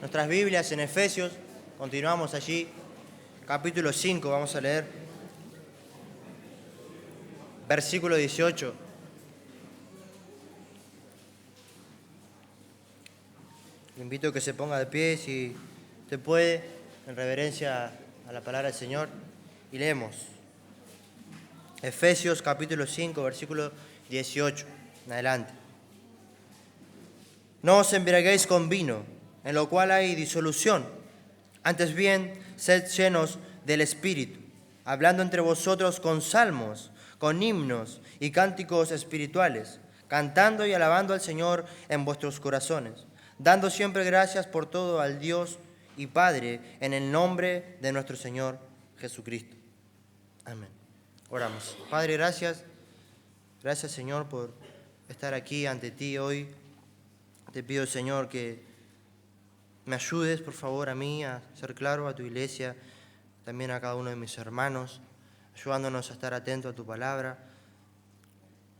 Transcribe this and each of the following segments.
nuestras Biblias en Efesios, continuamos allí, capítulo 5, vamos a leer, versículo 18. Le invito a que se ponga de pie si usted puede, en reverencia a la palabra del Señor, y leemos. Efesios capítulo 5, versículo 18, en adelante. No os embriaguéis con vino, en lo cual hay disolución. Antes bien, sed llenos del Espíritu, hablando entre vosotros con salmos, con himnos y cánticos espirituales, cantando y alabando al Señor en vuestros corazones, dando siempre gracias por todo al Dios y Padre, en el nombre de nuestro Señor Jesucristo. Amén. Oramos. Padre, gracias. Gracias, Señor, por estar aquí ante ti hoy. Te pido, Señor, que me ayudes, por favor, a mí a ser claro a tu iglesia, también a cada uno de mis hermanos, ayudándonos a estar atentos a tu palabra.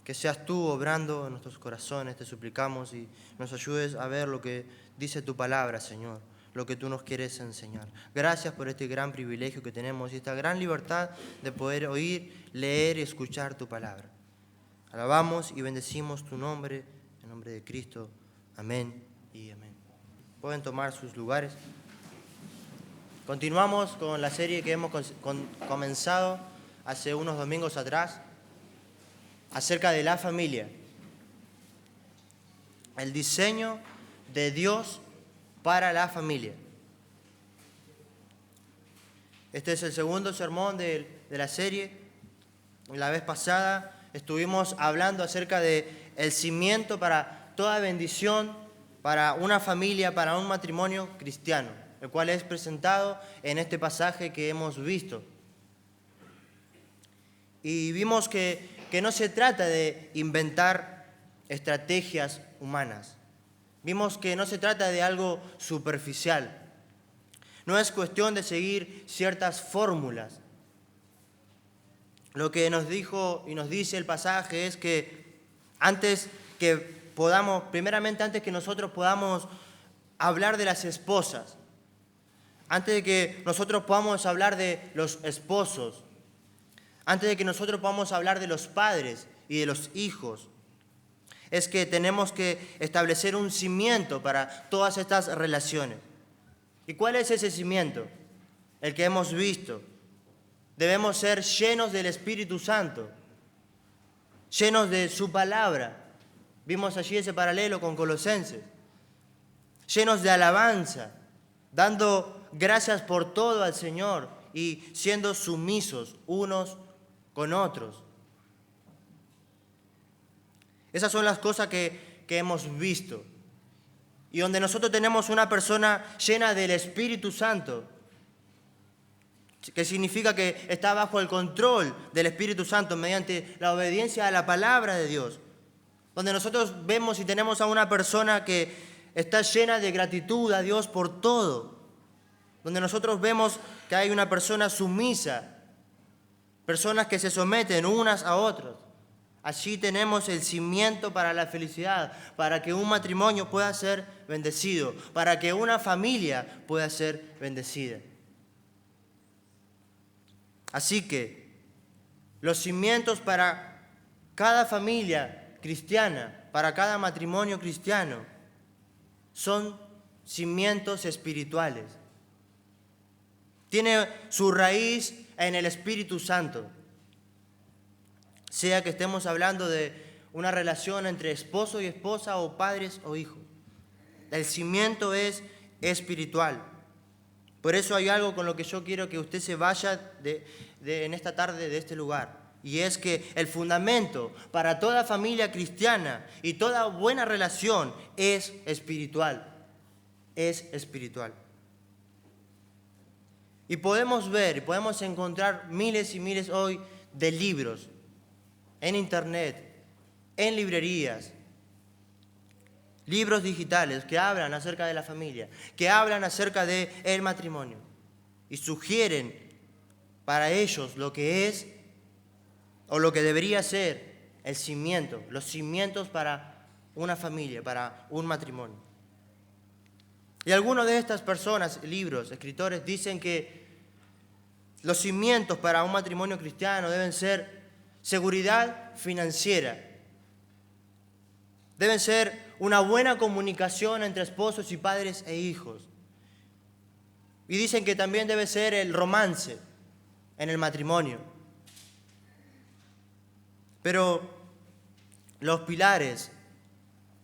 Que seas tú obrando en nuestros corazones, te suplicamos, y nos ayudes a ver lo que dice tu palabra, Señor, lo que tú nos quieres enseñar. Gracias por este gran privilegio que tenemos y esta gran libertad de poder oír, leer y escuchar tu palabra. Alabamos y bendecimos tu nombre, en nombre de Cristo. Amén y amén. Pueden tomar sus lugares. Continuamos con la serie que hemos comenzado hace unos domingos atrás, acerca de la familia. El diseño de Dios para la familia. Este es el segundo sermón de la serie. La vez pasada estuvimos hablando acerca de el cimiento para toda bendición, para una familia, para un matrimonio cristiano, el cual es presentado en este pasaje que hemos visto. Y vimos que no se trata de inventar estrategias humanas. Vimos que no se trata de algo superficial. No es cuestión de seguir ciertas fórmulas. Lo que nos dijo y nos dice el pasaje es que antes que nosotros podamos hablar de las esposas, antes de que nosotros podamos hablar de los esposos, antes de que nosotros podamos hablar de los padres y de los hijos, es que tenemos que establecer un cimiento para todas estas relaciones. ¿Y cuál es ese cimiento? El que hemos visto. Debemos ser llenos del Espíritu Santo, llenos de su palabra. Vimos allí ese paralelo con Colosenses. Llenos de alabanza, dando gracias por todo al Señor y siendo sumisos unos con otros. Esas son las cosas que hemos visto. Y donde nosotros tenemos una persona llena del Espíritu Santo, que significa que está bajo el control del Espíritu Santo mediante la obediencia a la palabra de Dios. Donde nosotros vemos y tenemos a una persona que está llena de gratitud a Dios por todo. Donde nosotros vemos que hay una persona sumisa, personas que se someten unas a otras. Allí tenemos el cimiento para la felicidad, para que un matrimonio pueda ser bendecido, para que una familia pueda ser bendecida. Así que los cimientos para cada familia cristiana, para cada matrimonio cristiano, son cimientos espirituales. Tiene su raíz en el Espíritu Santo. Sea que estemos hablando de una relación entre esposo y esposa o padres o hijos. El cimiento es espiritual. Por eso hay algo con lo que yo quiero que usted se vaya en esta tarde de este lugar. Y es que el fundamento para toda familia cristiana y toda buena relación es espiritual. Es espiritual. Y podemos ver, podemos encontrar miles y miles hoy de libros en internet, en librerías, libros digitales que hablan acerca de la familia, que hablan acerca del matrimonio y sugieren para ellos lo que es o lo que debería ser el cimiento, los cimientos para una familia, para un matrimonio. Y algunas de estas personas, libros, escritores, dicen que los cimientos para un matrimonio cristiano deben ser seguridad financiera. Deben ser una buena comunicación entre esposos y padres e hijos. Y dicen que también debe ser el romance en el matrimonio. Pero los pilares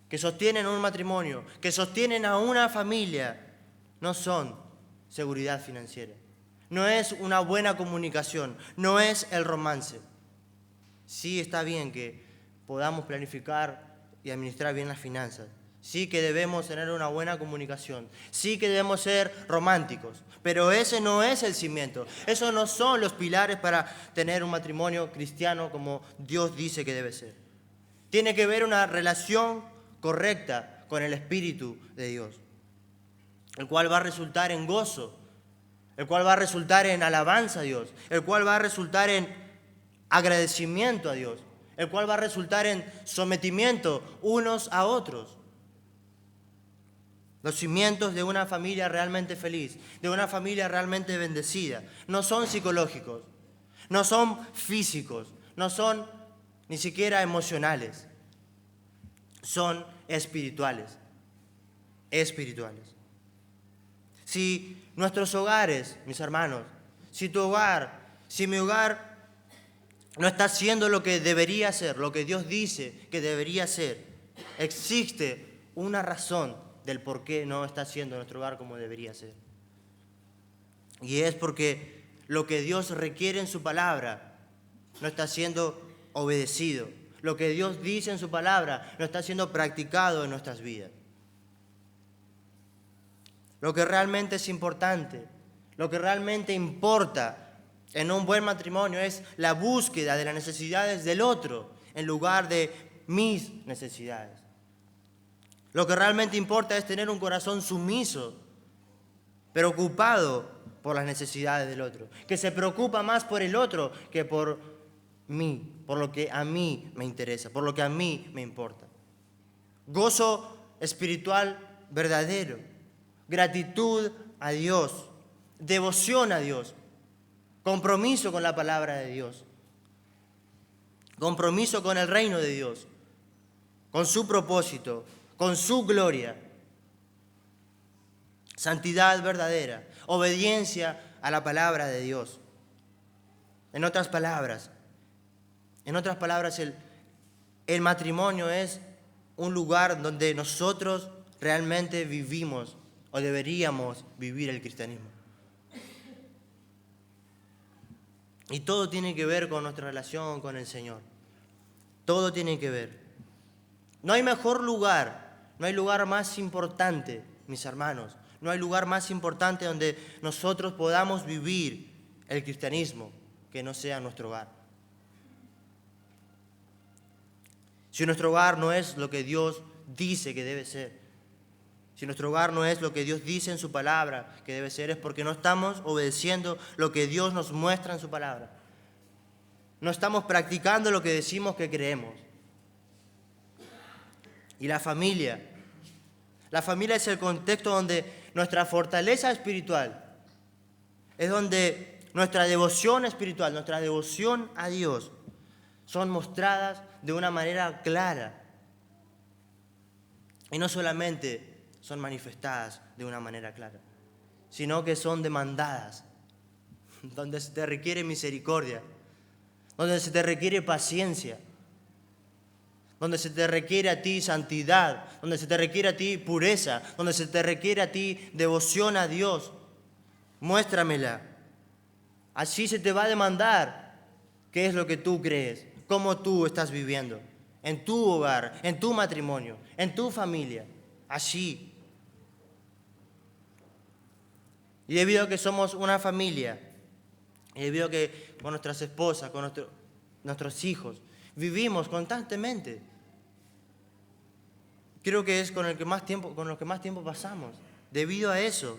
que sostienen un matrimonio, que sostienen a una familia, no son seguridad financiera. No es una buena comunicación, no es el romance. Sí está bien que podamos planificar y administrar bien las finanzas. Sí que debemos tener una buena comunicación. Sí que debemos ser románticos. Pero ese no es el cimiento. Esos no son los pilares para tener un matrimonio cristiano como Dios dice que debe ser. Tiene que haber una relación correcta con el Espíritu de Dios, el cual va a resultar en gozo, el cual va a resultar en alabanza a Dios, el cual va a resultar en agradecimiento a Dios, el cual va a resultar en sometimiento unos a otros. Los cimientos de una familia realmente feliz, de una familia realmente bendecida, no son psicológicos, no son físicos, no son ni siquiera emocionales, son espirituales. Espirituales. Si nuestros hogares, mis hermanos, si mi hogar no está haciendo lo que debería ser, lo que Dios dice que debería ser, existe una razón del por qué no está haciendo nuestro hogar como debería ser. Y es porque lo que Dios requiere en su palabra no está siendo obedecido. Lo que Dios dice en su palabra no está siendo practicado en nuestras vidas. Lo que realmente es importante, lo que realmente importa en un buen matrimonio es la búsqueda de las necesidades del otro en lugar de mis necesidades. Lo que realmente importa es tener un corazón sumiso, preocupado por las necesidades del otro, que se preocupa más por el otro que por mí, por lo que a mí me interesa, por lo que a mí me importa. Gozo espiritual verdadero, gratitud a Dios, devoción a Dios, compromiso con la palabra de Dios, compromiso con el reino de Dios, con su propósito, con su gloria, santidad verdadera, obediencia a la palabra de Dios. En otras palabras, el matrimonio es un lugar donde nosotros realmente vivimos o deberíamos vivir el cristianismo. Y todo tiene que ver con nuestra relación con el Señor. Todo tiene que ver. No hay mejor lugar, no hay lugar más importante, mis hermanos. No hay lugar más importante donde nosotros podamos vivir el cristianismo que no sea nuestro hogar. Si nuestro hogar no es lo que Dios dice que debe ser, si nuestro hogar no es lo que Dios dice en su palabra que debe ser, es porque no estamos obedeciendo lo que Dios nos muestra en su palabra. No estamos practicando lo que decimos que creemos. Y la familia es el contexto donde nuestra fortaleza espiritual, es donde nuestra devoción espiritual, nuestra devoción a Dios, son mostradas de una manera clara. Y no solamente son manifestadas de una manera clara, sino que son demandadas, donde se te requiere misericordia, donde se te requiere paciencia, donde se te requiere a ti santidad, donde se te requiere a ti pureza, donde se te requiere a ti devoción a Dios. Muéstramela. Así se te va a demandar qué es lo que tú crees, cómo tú estás viviendo, en tu hogar, en tu matrimonio, en tu familia. Así. Y debido a que somos una familia, y debido a que con nuestras esposas, con nuestros hijos, vivimos constantemente. Creo que es con los que más tiempo pasamos. Debido a eso,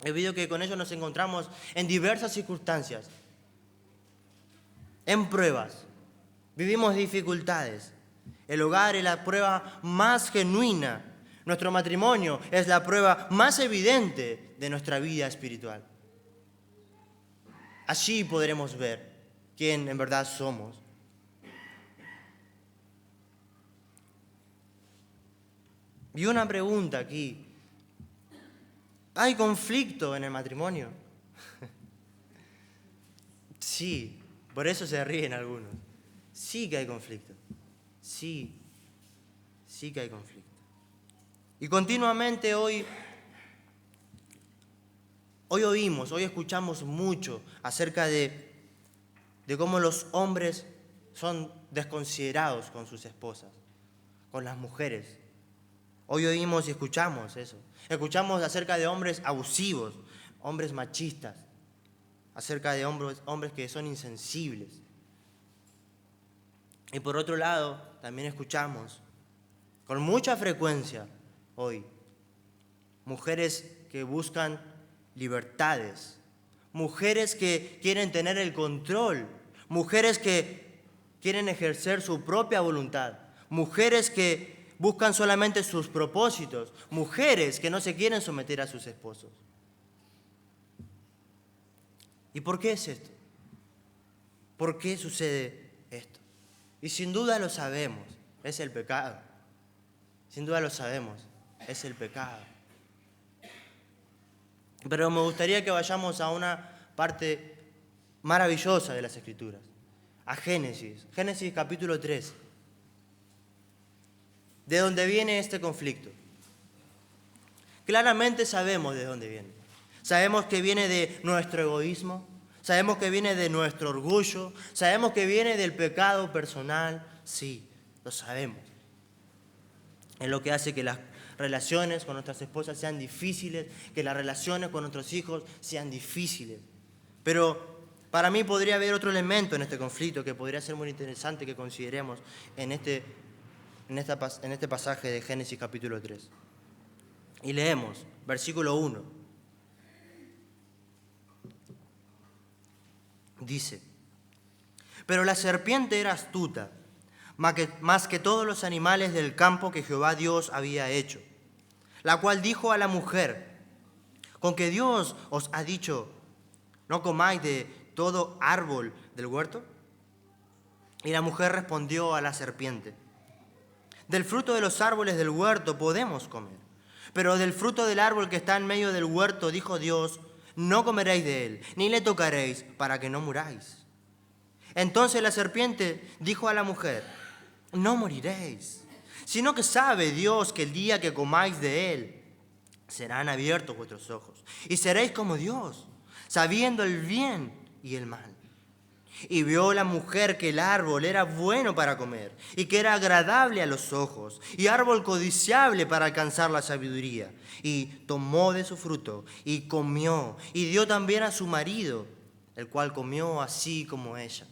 debido a que con ellos nos encontramos en diversas circunstancias, en pruebas, vivimos dificultades. El hogar es la prueba más genuina, Nuestro matrimonio es la prueba más evidente de nuestra vida espiritual. Allí podremos ver quién en verdad somos. Y una pregunta aquí. ¿Hay conflicto en el matrimonio? Sí, por eso se ríen algunos. Sí que hay conflicto. Sí que hay conflicto. Y continuamente hoy escuchamos mucho acerca de cómo los hombres son desconsiderados con sus esposas, con las mujeres. Hoy oímos y escuchamos eso. Escuchamos acerca de hombres abusivos, hombres machistas, acerca de hombres que son insensibles. Y por otro lado, también escuchamos con mucha frecuencia hoy mujeres que buscan libertades, mujeres que quieren tener el control, mujeres que quieren ejercer su propia voluntad, mujeres que buscan solamente sus propósitos, mujeres que no se quieren someter a sus esposos. ¿Y por qué es esto? ¿Por qué sucede esto? Y sin duda lo sabemos, es el pecado. Sin duda lo sabemos, es el pecado. Pero me gustaría que vayamos a una parte maravillosa de las Escrituras, a Génesis capítulo 3. ¿De dónde viene este conflicto? Claramente sabemos de dónde viene. Sabemos que viene de nuestro egoísmo, sabemos que viene de nuestro orgullo, sabemos que viene del pecado personal. Sí, lo sabemos. Es lo que hace que las relaciones con nuestras esposas sean difíciles, que las relaciones con nuestros hijos sean difíciles. Pero para mí podría haber otro elemento en este conflicto que podría ser muy interesante que consideremos en este pasaje de Génesis capítulo 3. Y leemos, versículo 1. Dice: pero la serpiente era astuta, más que todos los animales del campo que Jehová Dios había hecho, la cual dijo a la mujer: ¿con que Dios os ha dicho, no comáis de todo árbol del huerto? Y la mujer respondió a la serpiente: del fruto de los árboles del huerto podemos comer, pero del fruto del árbol que está en medio del huerto, dijo Dios, no comeréis de él, ni le tocaréis, para que no muráis. Entonces la serpiente dijo a la mujer: no moriréis, sino que sabe Dios que el día que comáis de él, serán abiertos vuestros ojos, y seréis como Dios, sabiendo el bien y el mal. Y vio la mujer que el árbol era bueno para comer, y que era agradable a los ojos, y árbol codiciable para alcanzar la sabiduría. Y tomó de su fruto, y comió, y dio también a su marido, el cual comió así como ella.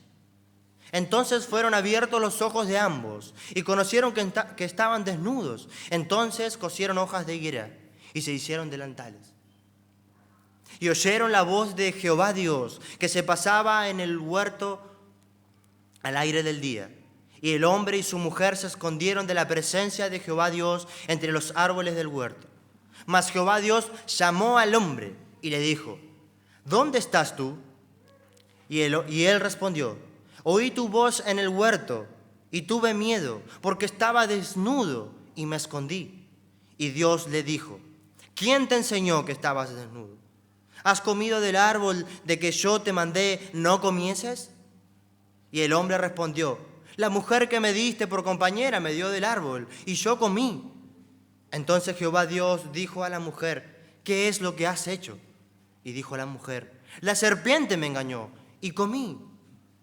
Entonces fueron abiertos los ojos de ambos, y conocieron que estaban desnudos. Entonces cosieron hojas de higuera, y se hicieron delantales. Y oyeron la voz de Jehová Dios, que se pasaba en el huerto al aire del día. Y el hombre y su mujer se escondieron de la presencia de Jehová Dios entre los árboles del huerto. Mas Jehová Dios llamó al hombre y le dijo: ¿dónde estás tú? Y él respondió: oí tu voz en el huerto, y tuve miedo, porque estaba desnudo, y me escondí. Y Dios le dijo: ¿quién te enseñó que estabas desnudo? ¿Has comido del árbol de que yo te mandé no comieses? Y el hombre respondió: la mujer que me diste por compañera me dio del árbol, y yo comí. Entonces Jehová Dios dijo a la mujer: ¿qué es lo que has hecho? Y dijo la mujer: la serpiente me engañó, y comí.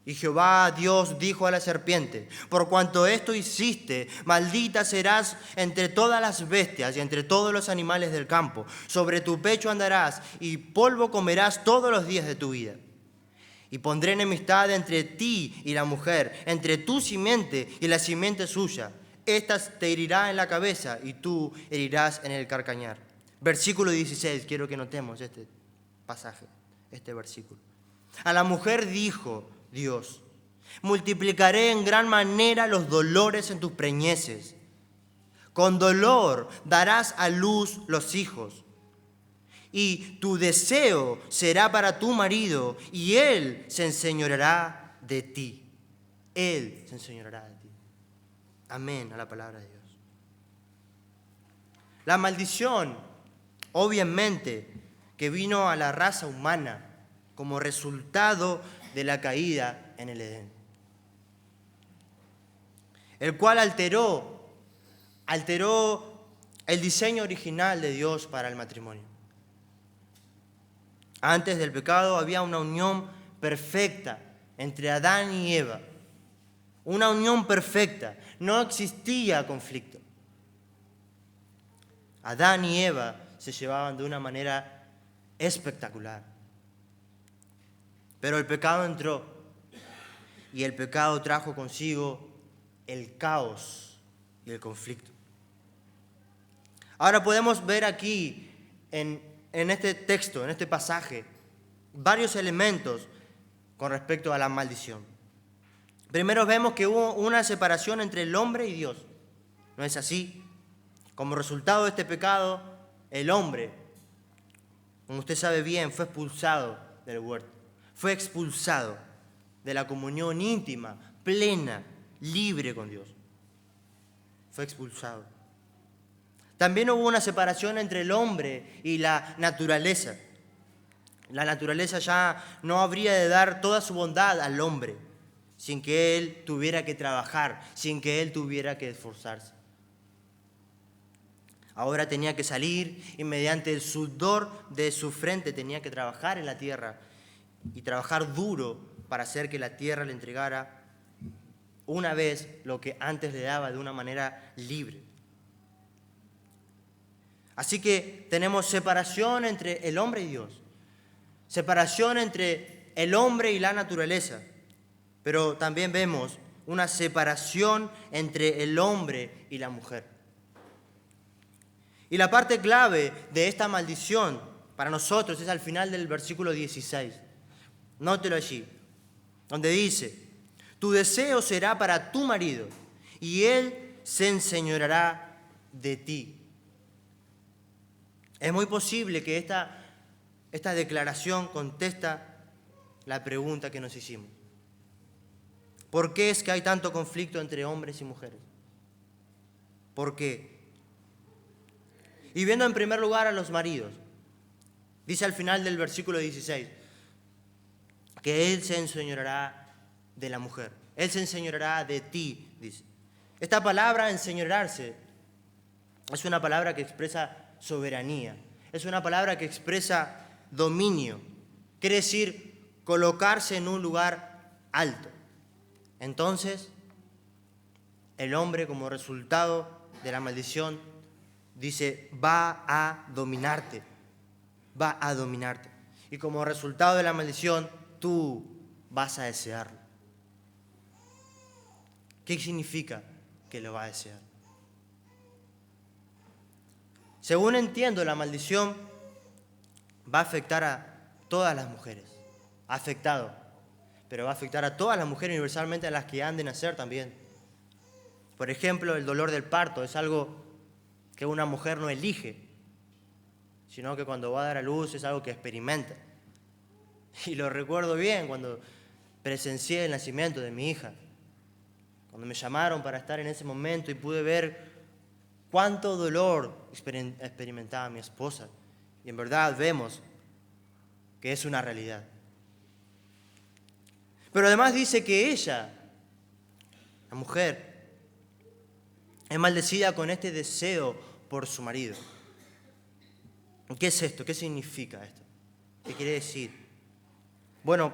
Y Jehová Dios dijo a la serpiente: por cuanto esto hiciste, maldita serás entre todas las bestias y entre todos los animales del campo. Sobre tu pecho andarás, y polvo comerás todos los días de tu vida. Y pondré enemistad entre ti y la mujer, entre tu simiente y la simiente suya. Esta te herirá en la cabeza, y tú herirás en el calcañar. Versículo 16, quiero que notemos este pasaje, este versículo. A la mujer dijo Dios: multiplicaré en gran manera los dolores en tus preñeces. con dolor darás a luz los hijos. Y tu deseo será para tu marido, y él se enseñoreará de ti. Él se enseñoreará de ti. Amén a la palabra de Dios. La maldición, obviamente, que vino a la raza humana como resultado de la caída en el Edén, el cual alteró el diseño original de Dios para el matrimonio. Antes del pecado había una unión perfecta entre Adán y Eva. Una unión perfecta. No existía conflicto. Adán y Eva se llevaban de una manera espectacular. Pero el pecado entró y el pecado trajo consigo el caos y el conflicto. Ahora podemos ver aquí en este texto, en este pasaje, varios elementos con respecto a la maldición. Primero vemos que hubo una separación entre el hombre y Dios. ¿No es así? Como resultado de este pecado, el hombre, como usted sabe bien, fue expulsado del huerto. Fue expulsado de la comunión íntima, plena, libre con Dios. Fue expulsado. También hubo una separación entre el hombre y la naturaleza. La naturaleza ya no habría de dar toda su bondad al hombre sin que él tuviera que trabajar, sin que él tuviera que esforzarse. Ahora tenía que salir y mediante el sudor de su frente tenía que trabajar en la tierra y trabajar duro para hacer que la tierra le entregara una vez lo que antes le daba de una manera libre. Así que tenemos separación entre el hombre y Dios, separación entre el hombre y la naturaleza, pero también vemos una separación entre el hombre y la mujer. Y la parte clave de esta maldición para nosotros es al final del versículo 16. Nótelo allí, donde dice: tu deseo será para tu marido, y él se enseñoreará de ti. Es muy posible que esta declaración contesta la pregunta que nos hicimos. ¿Por qué es que hay tanto conflicto entre hombres y mujeres? ¿Por qué? Y viendo en primer lugar a los maridos, dice al final del versículo 16, que él se enseñoreará de la mujer. Él se enseñoreará de ti, dice. Esta palabra, enseñorearse, es una palabra que expresa soberanía. Es una palabra que expresa dominio. Quiere decir colocarse en un lugar alto. Entonces, el hombre, como resultado de la maldición, dice, va a dominarte. Va a dominarte. Y como resultado de la maldición, tú vas a desearlo. ¿Qué significa que lo va a desear? Según entiendo, la maldición va a afectar a todas las mujeres. Ha afectado, pero va a afectar a todas las mujeres, universalmente a las que han de nacer también. Por ejemplo, el dolor del parto es algo que una mujer no elige, sino que cuando va a dar a luz es algo que experimenta. Y lo recuerdo bien cuando presencié el nacimiento de mi hija, cuando me llamaron para estar en ese momento y pude ver cuánto dolor experimentaba mi esposa. Y en verdad vemos que es una realidad. Pero además dice que ella, la mujer, es maldecida con este deseo por su marido. ¿Qué es esto? ¿Qué significa esto? ¿Qué quiere decir? Bueno,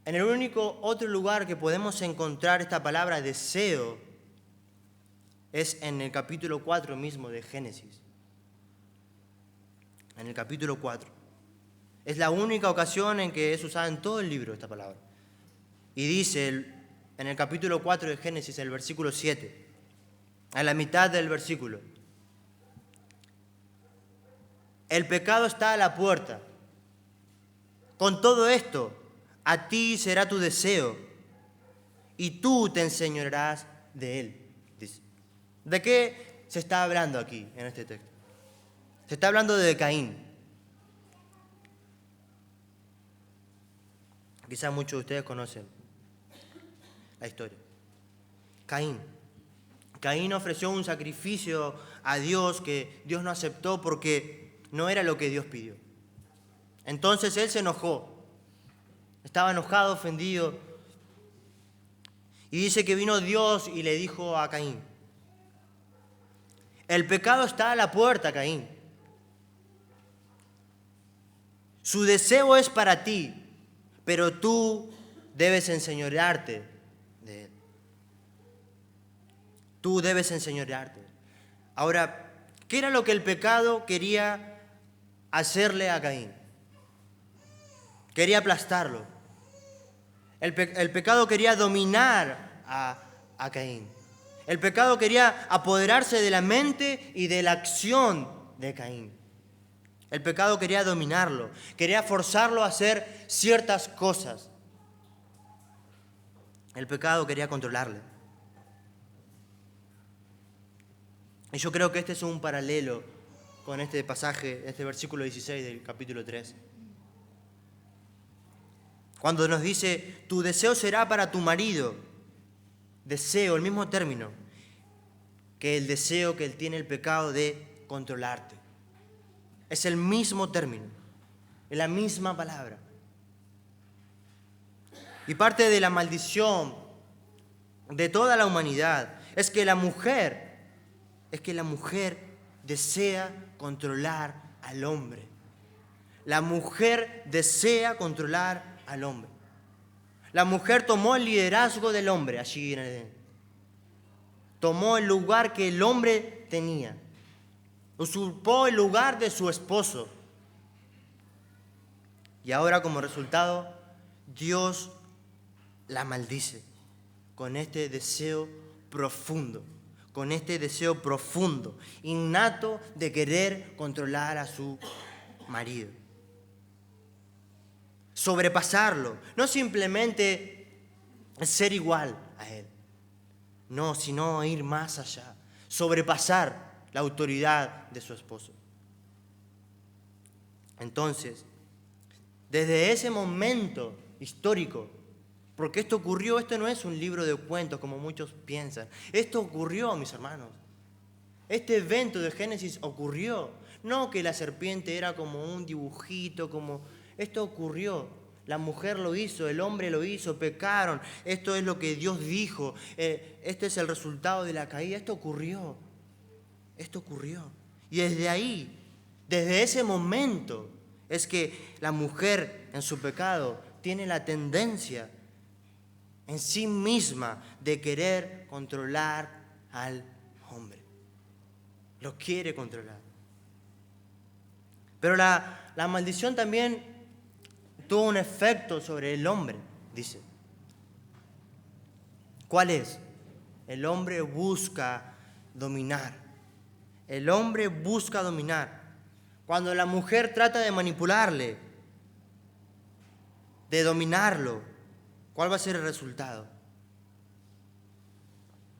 en el único otro lugar que podemos encontrar esta palabra deseo es en el capítulo 4 mismo de Génesis. En el capítulo 4. Es la única ocasión en que es usada en todo el libro esta palabra. Y dice en el capítulo 4 de Génesis, el versículo 7, a la mitad del versículo: el pecado está a la puerta. Con todo esto, a ti será tu deseo, y tú te enseñorearás de él, dice. ¿De qué se está hablando aquí en este texto? Se está hablando de Caín. Quizás muchos de ustedes conocen la historia. Caín. Caín ofreció un sacrificio a Dios que Dios no aceptó porque no era lo que Dios pidió. Entonces él se enojó. Estaba enojado, ofendido. Y dice que vino Dios y le dijo a Caín: el pecado está a la puerta, Caín. Su deseo es para ti, pero tú debes enseñorearte de él. Tú debes enseñorearte. Ahora, ¿qué era lo que el pecado quería hacerle a Caín? Quería aplastarlo. El pecado quería dominar a Caín. El pecado quería apoderarse de la mente y de la acción de Caín. El pecado quería dominarlo, quería forzarlo a hacer ciertas cosas. El pecado quería controlarle. Y yo creo que este es un paralelo con este pasaje, este versículo 16 del capítulo 3. Cuando nos dice, tu deseo será para tu marido. Deseo, el mismo término que el deseo que él tiene el pecado de controlarte. Es el mismo término, es la misma palabra. Y parte de la maldición de toda la humanidad es que la mujer desea controlar al hombre. La mujer desea controlar al hombre. La mujer tomó el liderazgo del hombre allí en el Edén. Tomó el lugar que el hombre tenía. Usurpó el lugar de su esposo. Y ahora, como resultado, Dios la maldice con este deseo profundo, innato de querer controlar a su marido. Sobrepasarlo, no simplemente ser igual a él, no, sino ir más allá, sobrepasar la autoridad de su esposo. Entonces, desde ese momento histórico, porque esto ocurrió, esto no es un libro de cuentos como muchos piensan, esto ocurrió, mis hermanos. Este evento de Génesis ocurrió, no que la serpiente era como un dibujito, esto ocurrió. La mujer lo hizo, el hombre lo hizo, pecaron, esto es lo que Dios dijo, este es el resultado de la caída, esto ocurrió. Y desde ahí, desde ese momento, es que la mujer en su pecado tiene la tendencia en sí misma de querer controlar al hombre. Lo quiere controlar. Pero la maldición también tuvo un efecto sobre el hombre, dice. ¿Cuál es? El hombre busca dominar. El hombre busca dominar. Cuando la mujer trata de manipularle, de dominarlo, ¿cuál va a ser el resultado?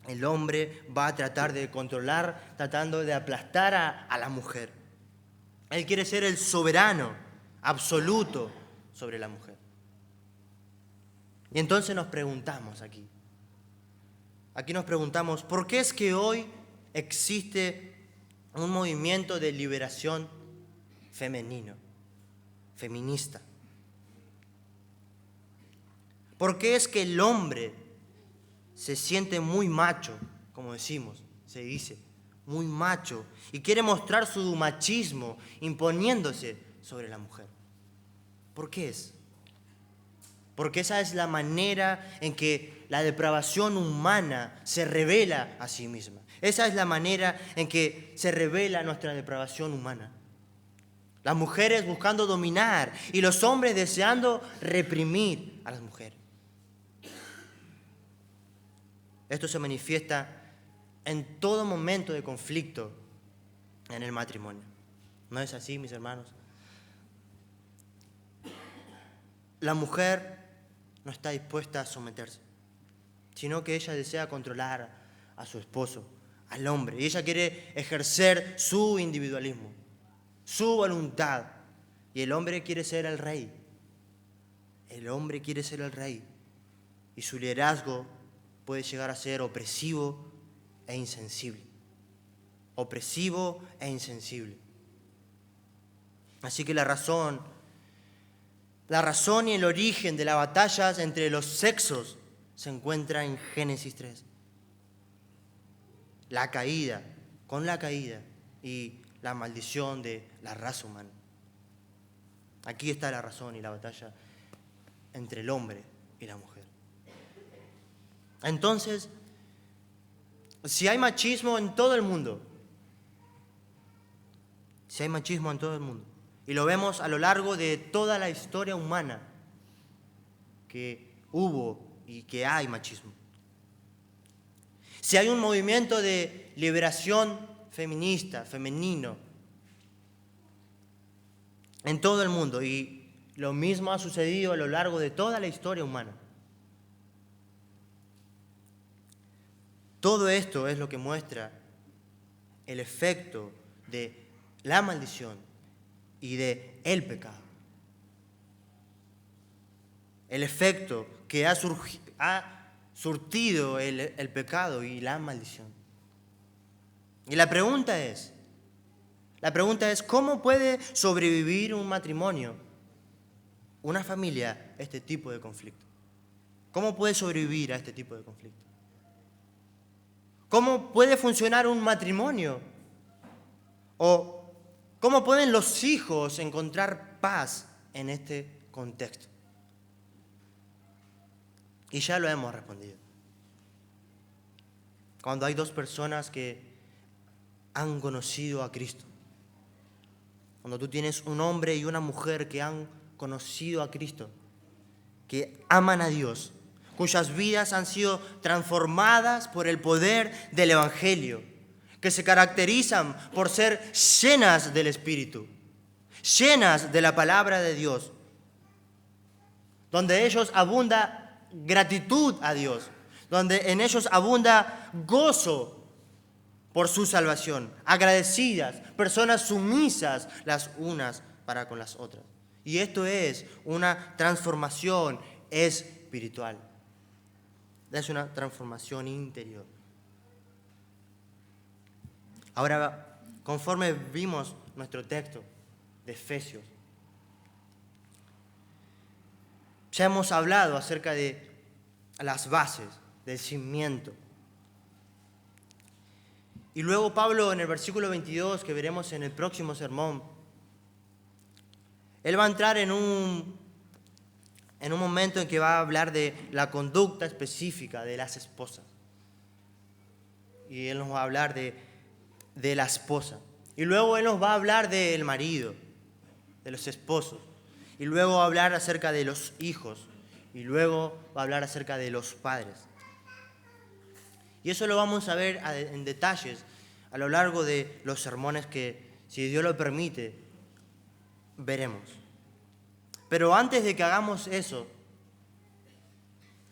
El hombre va a tratar de controlar, tratando de aplastar a la mujer. Él quiere ser el soberano absoluto sobre la mujer. Y entonces nos preguntamos aquí. Aquí nos preguntamos, ¿por qué es que hoy existe un movimiento de liberación feminista? ¿Por qué es que el hombre se siente muy macho, como decimos, se dice, muy macho, y quiere mostrar su machismo imponiéndose sobre la mujer? ¿Por qué es? Porque esa es la manera en que la depravación humana se revela a sí misma. Esa es la manera en que se revela nuestra depravación humana. Las mujeres buscando dominar y los hombres deseando reprimir a las mujeres. Esto se manifiesta en todo momento de conflicto en el matrimonio. ¿No es así, mis hermanos? La mujer no está dispuesta a someterse, sino que ella desea controlar a su esposo, al hombre. Y ella quiere ejercer su individualismo, su voluntad. Y el hombre quiere ser el rey. El hombre quiere ser el rey. Y su liderazgo puede llegar a ser opresivo e insensible. Opresivo e insensible. Así que la razón y el origen de las batallas entre los sexos se encuentra en Génesis 3. Con la caída y la maldición de la raza humana. Aquí está la razón y la batalla entre el hombre y la mujer. Entonces, si hay machismo en todo el mundo, y lo vemos a lo largo de toda la historia humana, que hubo y que hay machismo. Si hay un movimiento de liberación feminista, femenino, en todo el mundo, y lo mismo ha sucedido a lo largo de toda la historia humana. Todo esto es lo que muestra el efecto de la maldición y de el pecado. El efecto que ha surtido el pecado y la maldición. Y la pregunta es, ¿cómo puede sobrevivir un matrimonio, una familia, a este tipo de conflicto? ¿Cómo puede sobrevivir a este tipo de conflicto? ¿Cómo puede funcionar un matrimonio? ¿O cómo pueden los hijos encontrar paz en este contexto? Y ya lo hemos respondido. Cuando hay dos personas que han conocido a Cristo. Cuando tú tienes un hombre y una mujer que han conocido a Cristo, que aman a Dios, cuyas vidas han sido transformadas por el poder del Evangelio, que se caracterizan por ser llenas del Espíritu, llenas de la palabra de Dios, donde ellos abunda gratitud a Dios, donde en ellos abunda gozo por su salvación, agradecidas, personas sumisas las unas para con las otras. Y esto es una transformación espiritual. Es una transformación interior. Ahora, conforme vimos nuestro texto de Efesios, ya hemos hablado acerca de las bases, del cimiento. Y luego Pablo, en el versículo 22, que veremos en el próximo sermón, él va a entrar en un momento en que va a hablar de la conducta específica de las esposas. Y él nos va a hablar de la esposa. Y luego él nos va a hablar del marido, de los esposos. Y luego va a hablar acerca de los hijos. Y luego va a hablar acerca de los padres. Y eso lo vamos a ver en detalles a lo largo de los sermones que, si Dios lo permite, veremos. Pero antes de que hagamos eso,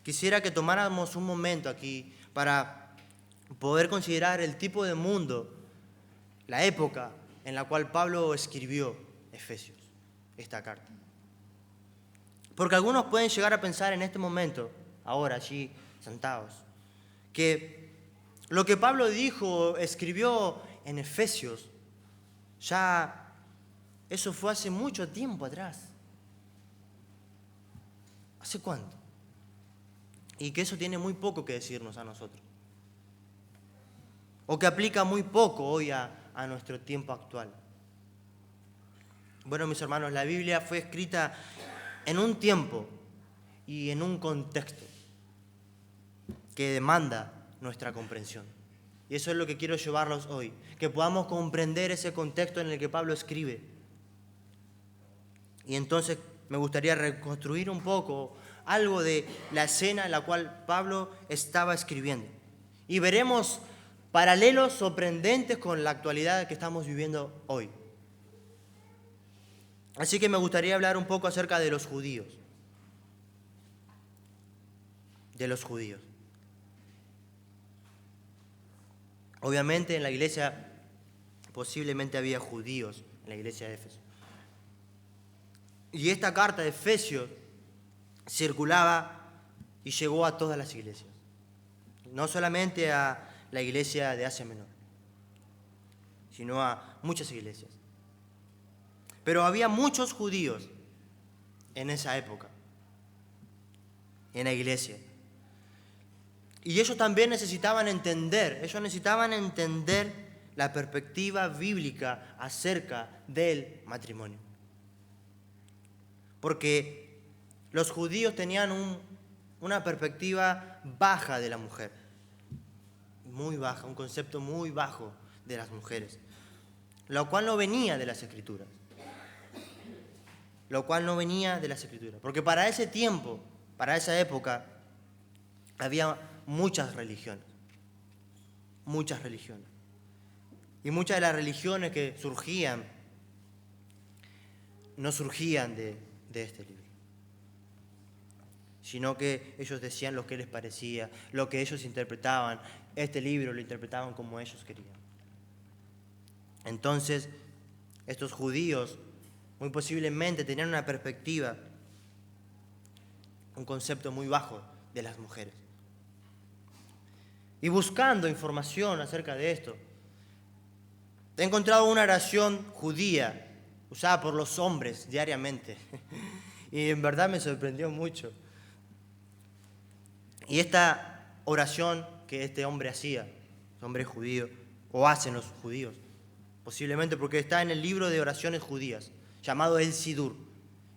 quisiera que tomáramos un momento aquí para poder considerar el tipo de mundo, la época en la cual Pablo escribió Efesios, esta carta. Porque algunos pueden llegar a pensar en este momento, ahora allí sentados, que lo que Pablo escribió en Efesios, ya eso fue hace mucho tiempo atrás. ¿Hace cuánto? Y que eso tiene muy poco que decirnos a nosotros. O que aplica muy poco hoy a nuestro tiempo actual. Bueno, mis hermanos, la Biblia fue escrita en un tiempo y en un contexto que demanda nuestra comprensión. Y eso es lo que quiero llevarlos hoy, que podamos comprender ese contexto en el que Pablo escribe. Y entonces me gustaría reconstruir un poco algo de la escena en la cual Pablo estaba escribiendo. Y veremos paralelos sorprendentes con la actualidad que estamos viviendo hoy. Así que me gustaría hablar un poco acerca de los judíos. Obviamente en la iglesia posiblemente había judíos en la iglesia de Éfeso. Y esta carta de Efesios circulaba y llegó a todas las iglesias, no solamente a la iglesia de Asia Menor, sino a muchas iglesias. Pero había muchos judíos en esa época, en la iglesia. Y ellos también necesitaban entender la perspectiva bíblica acerca del matrimonio. Porque los judíos tenían una perspectiva baja de la mujer, muy baja, un concepto muy bajo de las mujeres, lo cual no venía de las Escrituras. Porque para ese tiempo, para esa época, había muchas religiones. Y muchas de las religiones que surgían, no surgían de este libro, sino que ellos decían lo que les parecía, lo que ellos interpretaban. Este libro lo interpretaban como ellos querían. Entonces, estos judíos muy posiblemente tenían una perspectiva, un concepto muy bajo de las mujeres. Y buscando información acerca de esto, he encontrado una oración judía usada por los hombres diariamente. Y en verdad me sorprendió mucho. Y esta oración que este hombre hacía, hombre judío, o hacen los judíos, posiblemente porque está en el libro de oraciones judías, llamado El Sidur,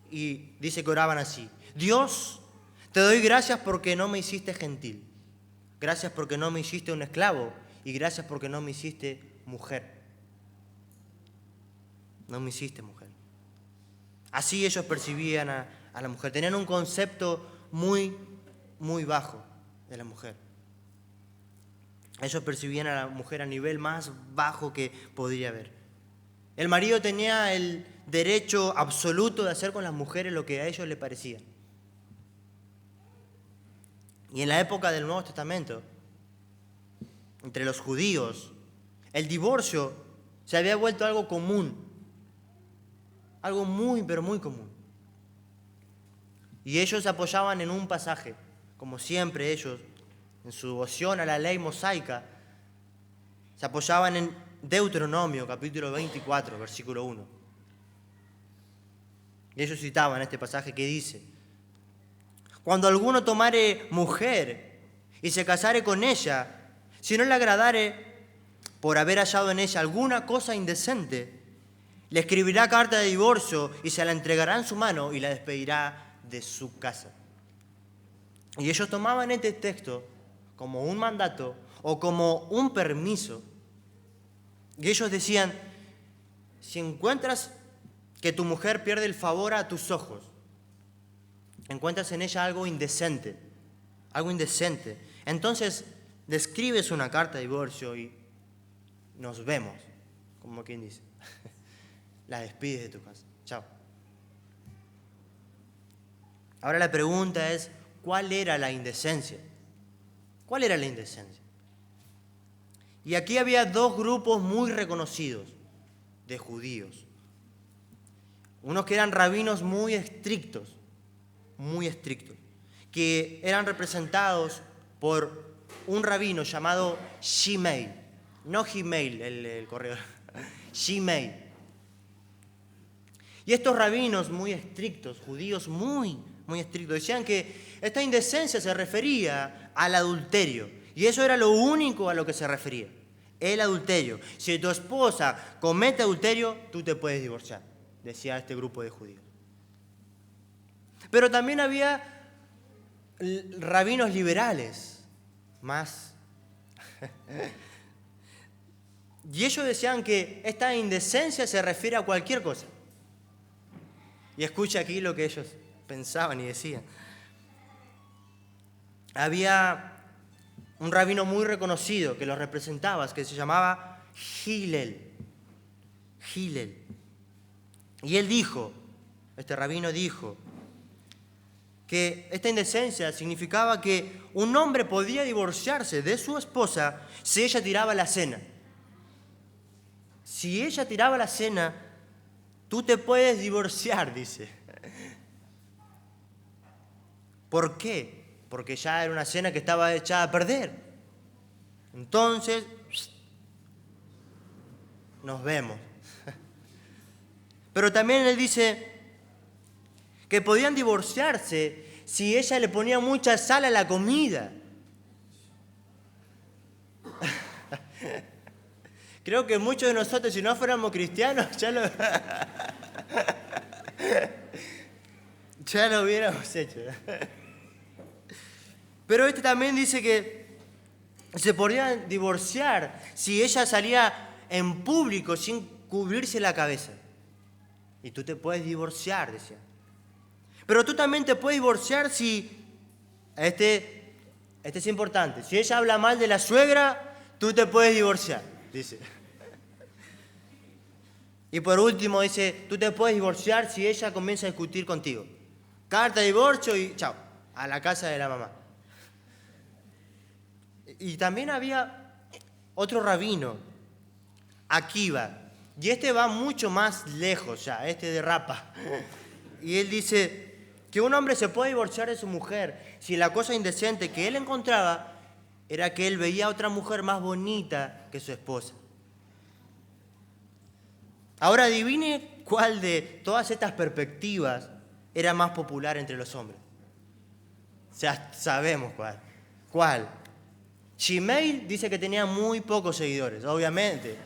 y dice que oraban así: Dios, te doy gracias porque no me hiciste gentil, gracias porque no me hiciste un esclavo, y gracias porque no me hiciste mujer. No me hiciste mujer. Así ellos percibían a la mujer, tenían un concepto muy, muy bajo de la mujer. Ellos percibían a la mujer a nivel más bajo que podría haber. El marido tenía el derecho absoluto de hacer con las mujeres lo que a ellos les parecía. Y en la época del Nuevo Testamento, entre los judíos, el divorcio se había vuelto algo común, algo muy, pero muy común. Y ellos se apoyaban en un pasaje, como siempre ellos, en su devoción a la ley mosaica, se apoyaban en Deuteronomio, capítulo 24, versículo 1. Y ellos citaban este pasaje que dice: cuando alguno tomare mujer y se casare con ella, si no le agradare por haber hallado en ella alguna cosa indecente, le escribirá carta de divorcio y se la entregará en su mano y la despedirá de su casa. Y ellos tomaban este texto como un mandato o como un permiso. Y ellos decían: si encuentras que tu mujer pierde el favor a tus ojos, encuentras en ella algo indecente, entonces le escribes una carta de divorcio y nos vemos, como quien dice. La despides de tu casa. Chao. Ahora la pregunta es: ¿cuál era la indecencia? ¿Cuál era la indecencia? Y aquí había dos grupos muy reconocidos de judíos. Unos que eran rabinos muy estrictos, que eran representados por un rabino llamado Shimei. No Gmail, el correo. Shimei. Y estos rabinos muy estrictos, judíos muy estrictos, decían que esta indecencia se refería al adulterio. Y eso era lo único a lo que se refería, el adulterio. Si tu esposa comete adulterio, tú te puedes divorciar, decía este grupo de judíos. Pero también había rabinos liberales, más. Y ellos decían que esta indecencia se refiere a cualquier cosa. Y escucha aquí lo que ellos pensaban y decían. Había un rabino muy reconocido que los representaba, que se llamaba Hillel. Y él dijo, este rabino dijo, que esta indecencia significaba que un hombre podía divorciarse de su esposa si ella tiraba la cena. Si ella tiraba la cena, tú te puedes divorciar, dice. ¿Por qué? Porque ya era una cena que estaba echada a perder. Entonces, nos vemos. Pero también él dice que podían divorciarse si ella le ponía mucha sal a la comida. Creo que muchos de nosotros, si no fuéramos cristianos, ya lo hubiéramos hecho. Pero este también dice que se podían divorciar si ella salía en público sin cubrirse la cabeza. Y tú te puedes divorciar, decía. Pero tú también te puedes divorciar si, este es importante, si ella habla mal de la suegra, tú te puedes divorciar, dice. Y por último dice, tú te puedes divorciar si ella comienza a discutir contigo. Carta de divorcio y chao, a la casa de la mamá. Y también había otro rabino, Akiva, y este va mucho más lejos ya, este derrapa. Y él dice que un hombre se puede divorciar de su mujer si la cosa indecente que él encontraba era que él veía a otra mujer más bonita que su esposa. Ahora adivine cuál de todas estas perspectivas era más popular entre los hombres. Ya sabemos cuál. ¿Cuál? Gmail dice que tenía muy pocos seguidores, obviamente.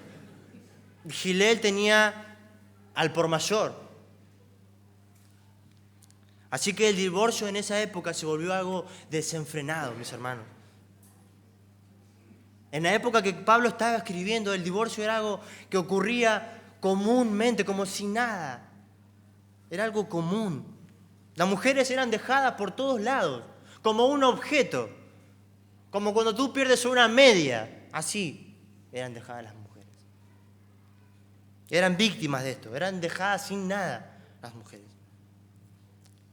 Gilel tenía al por mayor. Así que el divorcio en esa época se volvió algo desenfrenado, mis hermanos. En la época que Pablo estaba escribiendo, el divorcio era algo que ocurría comúnmente, como si nada. Era algo común. Las mujeres eran dejadas por todos lados, como un objeto. Como cuando tú pierdes una media. Así eran dejadas las mujeres. Eran víctimas de esto. Eran dejadas sin nada las mujeres.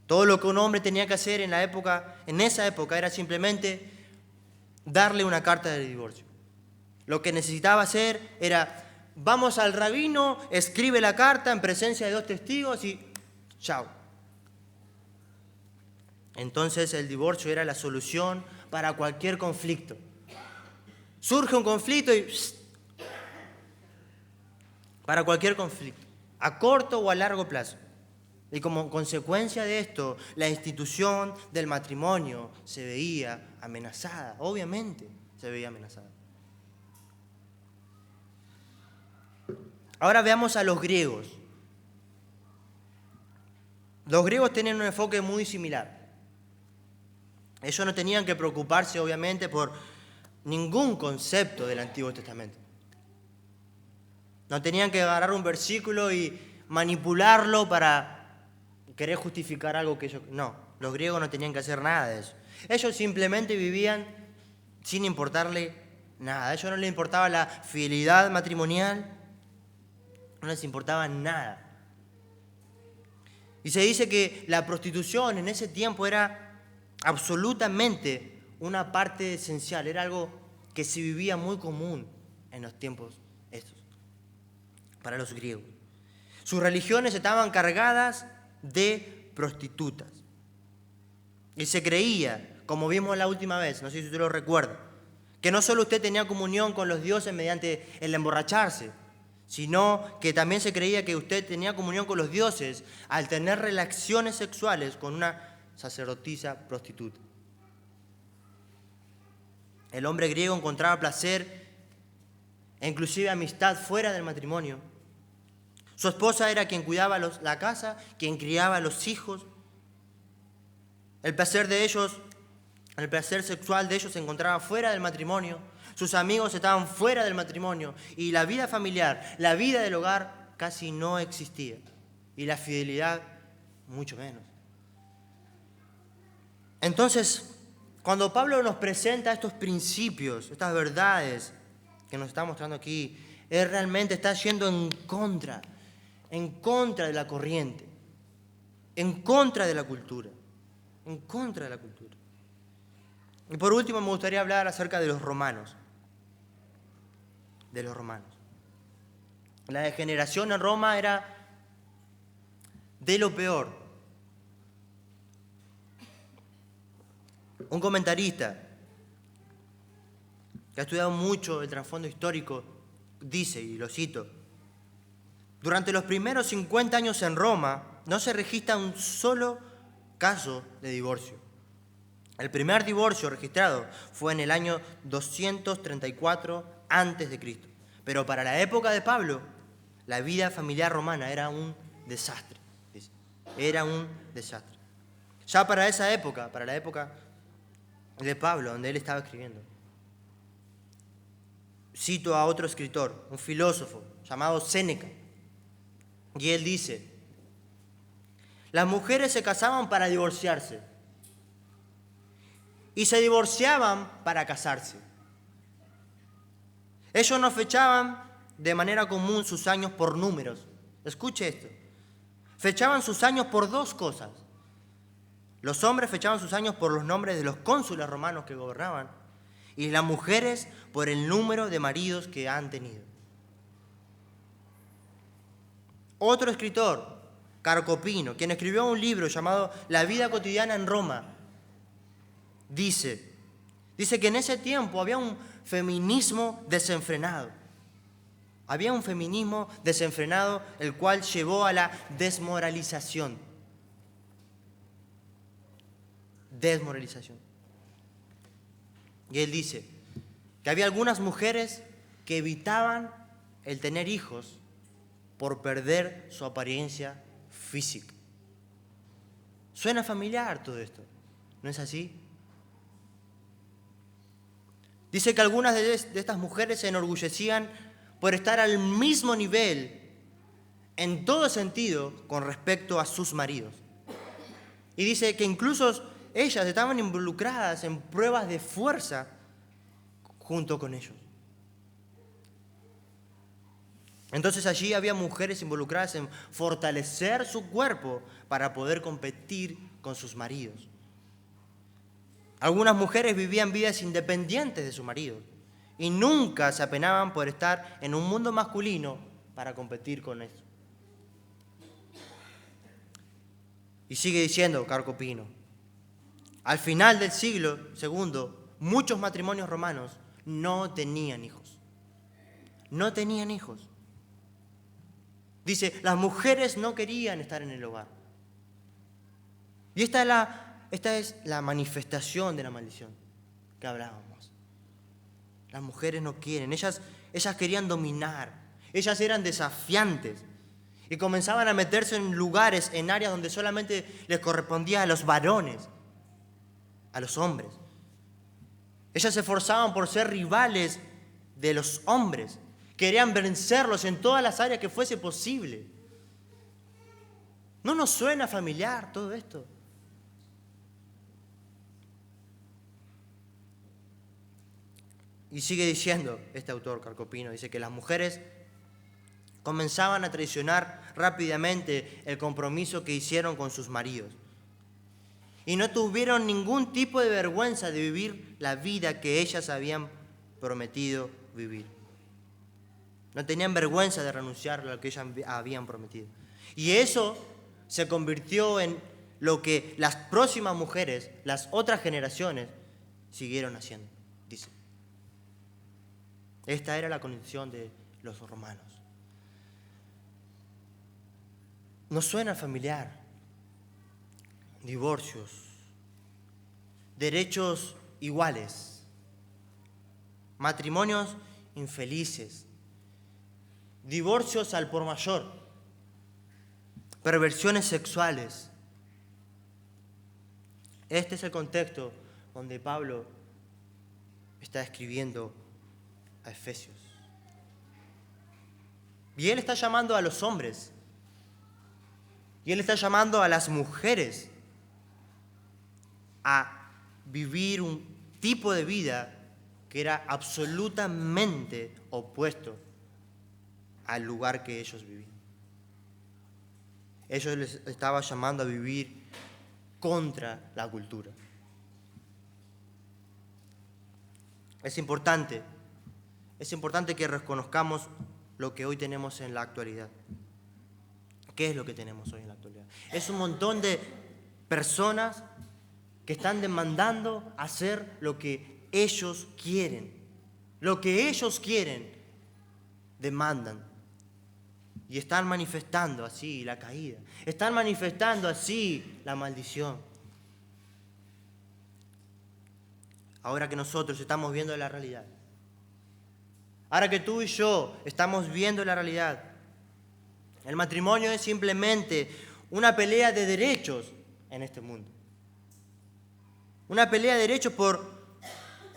Todo lo que un hombre tenía que hacer en esa época, era simplemente darle una carta de divorcio. Lo que necesitaba hacer era, vamos al rabino, escribe la carta en presencia de 2 testigos y chao. Entonces el divorcio era la solución para cualquier conflicto. Surge un conflicto y para cualquier conflicto, a corto o a largo plazo. Y como consecuencia de esto, la institución del matrimonio se veía amenazada, obviamente se veía amenazada. Ahora veamos a los griegos. Los griegos tienen un enfoque muy similar. Ellos no tenían que preocuparse, obviamente, por ningún concepto del Antiguo Testamento. No tenían que agarrar un versículo y manipularlo para querer justificar algo que ellos... No, los griegos no tenían que hacer nada de eso. Ellos simplemente vivían sin importarle nada. A ellos no les importaba la fidelidad matrimonial, no les importaba nada. Y se dice que la prostitución en ese tiempo era absolutamente una parte esencial, era algo que se vivía muy común en los tiempos estos, para los griegos. Sus religiones estaban cargadas de prostitutas. Y se creía, como vimos la última vez, no sé si usted lo recuerda, que no solo usted tenía comunión con los dioses mediante el emborracharse, sino que también se creía que usted tenía comunión con los dioses al tener relaciones sexuales con una sacerdotisa prostituta. El hombre griego encontraba placer e inclusive amistad fuera del matrimonio. Su esposa era quien cuidaba la casa, quien criaba a los hijos. El placer sexual de ellos se encontraba fuera del matrimonio. Sus amigos estaban fuera del matrimonio. Y la vida familiar, la vida del hogar casi no existía. Y la fidelidad, mucho menos. Entonces, cuando Pablo nos presenta estos principios, estas verdades que nos está mostrando aquí, él realmente está yendo en contra de la corriente, en contra de la cultura. en contra de la cultura. Y por último me gustaría hablar acerca de los romanos. De los romanos. La degeneración en Roma era de lo peor. Un comentarista que ha estudiado mucho el trasfondo histórico dice, y lo cito: durante los primeros 50 años en Roma no se registra un solo caso de divorcio. El primer divorcio registrado fue en el año 234 a.C. Pero para la época de Pablo, la vida familiar romana era un desastre. Dice. Era un desastre. Ya para esa época, para la época de Pablo, donde él estaba escribiendo, cito a otro escritor, un filósofo llamado Séneca, y él dice: las mujeres se casaban para divorciarse y se divorciaban para casarse. Ellos no fechaban de manera común sus años por números. Escuche esto. Fechaban sus años por dos cosas. Los hombres fechaban sus años por los nombres de los cónsules romanos que gobernaban, y las mujeres por el número de maridos que han tenido. Otro escritor, Carcopino, quien escribió un libro llamado La vida cotidiana en Roma, dice que en ese tiempo había un feminismo desenfrenado. Había un feminismo desenfrenado, el cual llevó a la desmoralización. Desmoralización. Y él dice que había algunas mujeres que evitaban el tener hijos por perder su apariencia física. Suena familiar todo esto, ¿no es así? Dice que algunas de estas mujeres se enorgullecían por estar al mismo nivel en todo sentido con respecto a sus maridos. Y dice que incluso ellas estaban involucradas en pruebas de fuerza junto con ellos. Entonces allí había mujeres involucradas en fortalecer su cuerpo para poder competir con sus maridos. Algunas mujeres vivían vidas independientes de su marido y nunca se apenaban por estar en un mundo masculino para competir con eso. Y sigue diciendo Carcopino: al final del siglo II, muchos matrimonios romanos no tenían hijos. No tenían hijos. Dice, las mujeres no querían estar en el hogar. Y esta es la manifestación de la maldición que hablábamos. Las mujeres no quieren, ellas querían dominar, ellas eran desafiantes y comenzaban a meterse en lugares, en áreas donde solamente les correspondía a los varones, a los hombres. Ellas se esforzaban por ser rivales de los hombres, querían vencerlos en todas las áreas que fuese posible. ¿No nos suena familiar todo esto? Y sigue diciendo este autor, Carcopino, dice que las mujeres comenzaban a traicionar rápidamente el compromiso que hicieron con sus maridos. Y no tuvieron ningún tipo de vergüenza de vivir la vida que ellas habían prometido vivir. No tenían vergüenza de renunciar a lo que ellas habían prometido. Y eso se convirtió en lo que las próximas mujeres, las otras generaciones, siguieron haciendo, dice. Esta era la condición de los romanos. ¿Nos suena familiar? Divorcios, derechos iguales, matrimonios infelices, divorcios al por mayor, perversiones sexuales. Este es el contexto donde Pablo está escribiendo a Efesios. Y él está llamando a los hombres, y él está llamando a las mujeres a vivir un tipo de vida que era absolutamente opuesto al lugar que ellos vivían. Ellos les estaba llamando a vivir contra la cultura. Es importante que reconozcamos lo que hoy tenemos en la actualidad. ¿Qué es lo que tenemos hoy en la actualidad? Es un montón de personas que están demandando hacer lo que ellos quieren. Lo que ellos quieren, demandan. Y están manifestando así la caída. Están manifestando así la maldición. Ahora que nosotros estamos viendo la realidad. Ahora que tú y yo estamos viendo la realidad. El matrimonio es simplemente una pelea de derechos en este mundo. Una pelea de derechos por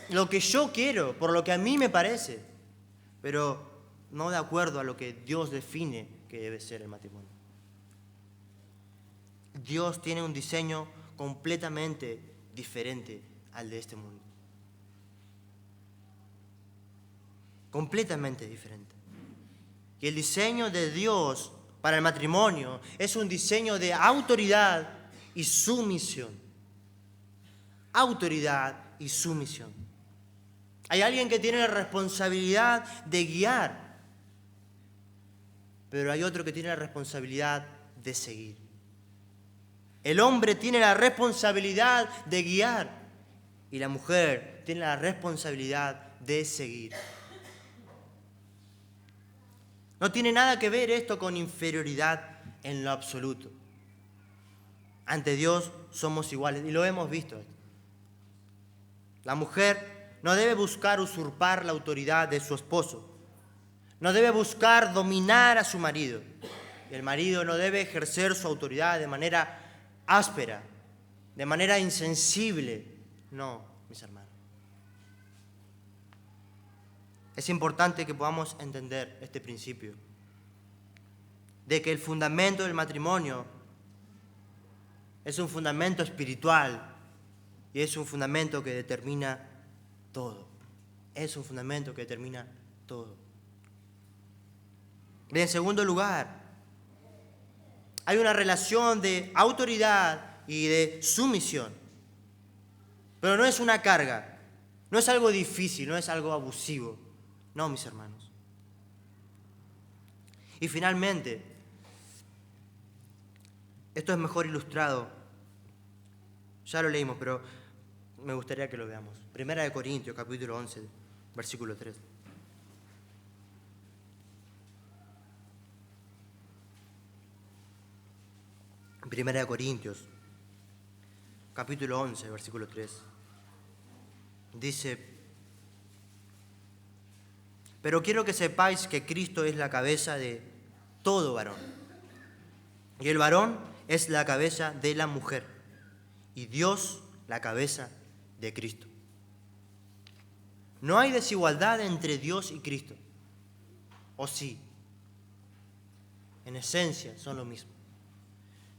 lo que yo quiero, por lo que a mí me parece, pero no de acuerdo a lo que Dios define que debe ser el matrimonio. Dios tiene un diseño completamente diferente al de este mundo. Completamente diferente. Y el diseño de Dios para el matrimonio es un diseño de autoridad y sumisión. Autoridad y sumisión. Hay alguien que tiene la responsabilidad de guiar, pero hay otro que tiene la responsabilidad de seguir. El hombre tiene la responsabilidad de guiar y la mujer tiene la responsabilidad de seguir. No tiene nada que ver esto con inferioridad en lo absoluto. Ante Dios somos iguales y lo hemos visto. La mujer no debe buscar usurpar la autoridad de su esposo. No debe buscar dominar a su marido. Y el marido no debe ejercer su autoridad de manera áspera, de manera insensible. No, mis hermanos. Es importante que podamos entender este principio de que el fundamento del matrimonio es un fundamento espiritual y es un fundamento que determina todo. Es un fundamento que determina todo. Y en segundo lugar, hay una relación de autoridad y de sumisión. Pero no es una carga, no es algo difícil, no es algo abusivo. No, mis hermanos. Y finalmente, esto es mejor ilustrado. Ya lo leímos, pero me gustaría que lo veamos. Primera de Corintios, capítulo 11, versículo 3. Primera de Corintios, capítulo 11, versículo 3. Dice: pero quiero que sepáis que Cristo es la cabeza de todo varón. Y el varón es la cabeza de la mujer. Y Dios la cabeza de Cristo. No hay desigualdad entre Dios y Cristo. ¿O sí? En esencia son lo mismo.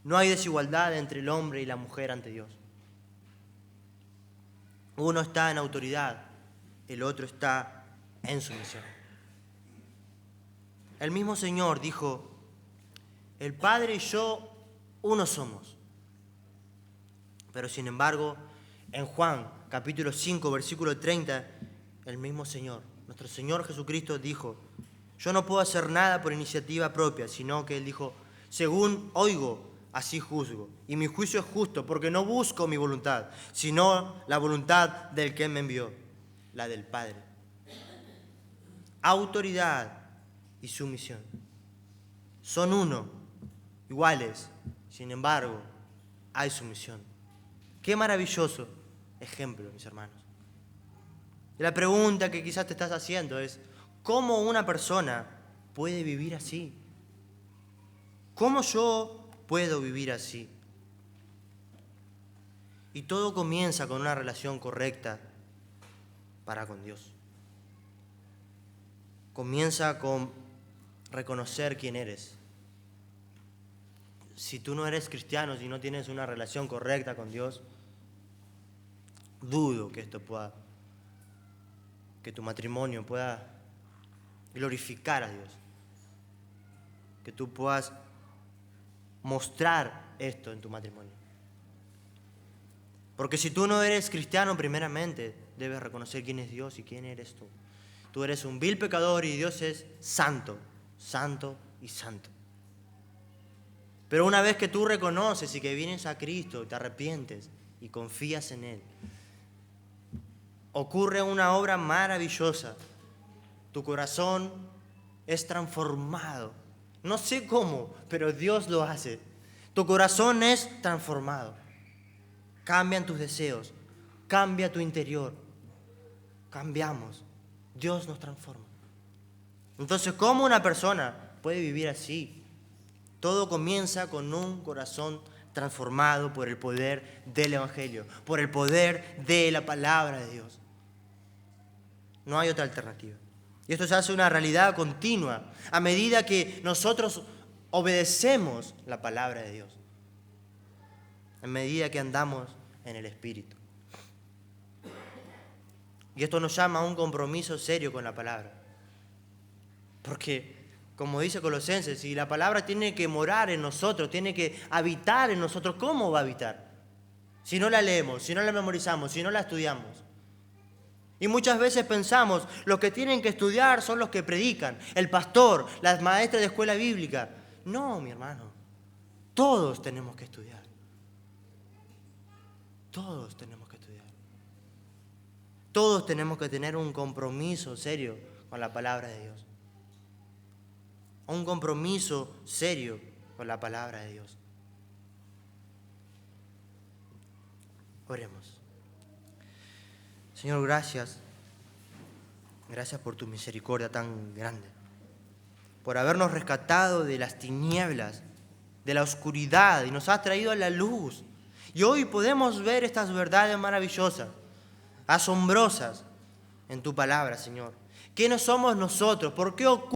No hay desigualdad entre el hombre y la mujer ante Dios. Uno está en autoridad, el otro está en sumisión. El mismo Señor dijo: el Padre y yo uno somos. Pero sin embargo, en Juan capítulo 5, versículo 30, el mismo Señor, nuestro Señor Jesucristo dijo: yo no puedo hacer nada por iniciativa propia, sino que Él dijo: según oigo, así juzgo. Y mi juicio es justo, porque no busco mi voluntad, sino la voluntad del que me envió, la del Padre. Autoridad y sumisión son uno, iguales, sin embargo, hay sumisión. Qué maravilloso ejemplo, mis hermanos. Y la pregunta que quizás te estás haciendo es: ¿cómo una persona puede vivir así? ¿Cómo yo puedo vivir así? Y todo comienza con una relación correcta para con Dios. Comienza con reconocer quién eres. Si tú no eres cristiano, si no tienes una relación correcta con Dios, dudo que que tu matrimonio pueda glorificar a Dios. Que tú puedas mostrar esto en tu matrimonio. Porque si tú no eres cristiano, primeramente debes reconocer quién es Dios y quién eres tú. Tú eres un vil pecador y Dios es santo, santo y santo. Pero una vez que tú reconoces y que vienes a Cristo, te arrepientes y confías en Él, ocurre una obra maravillosa. Tu corazón es transformado. No sé cómo, pero Dios lo hace. Tu corazón es transformado. Cambian tus deseos, cambia tu interior. Cambiamos. Dios nos transforma. Entonces, ¿cómo una persona puede vivir así? Todo comienza con un corazón transformado por el poder del Evangelio, por el poder de la palabra de Dios. No hay otra alternativa. Y esto se hace una realidad continua a medida que nosotros obedecemos la palabra de Dios, a medida que andamos en el Espíritu. Y esto nos llama a un compromiso serio con la palabra. Porque, como dice Colosenses, si la palabra tiene que morar en nosotros, tiene que habitar en nosotros, ¿cómo va a habitar? Si no la leemos, si no la memorizamos, si no la estudiamos. Y muchas veces pensamos, los que tienen que estudiar son los que predican, el pastor, las maestras de escuela bíblica. No, mi hermano, todos tenemos que estudiar. Todos tenemos que estudiar. Todos tenemos que tener un compromiso serio con la palabra de Dios. Un compromiso serio con la palabra de Dios. Oremos. Señor, gracias. Gracias por tu misericordia tan grande. Por habernos rescatado de las tinieblas, de la oscuridad, y nos has traído a la luz. Y hoy podemos ver estas verdades maravillosas, asombrosas en tu palabra, Señor. ¿Qué no somos nosotros? ¿Por qué ocurre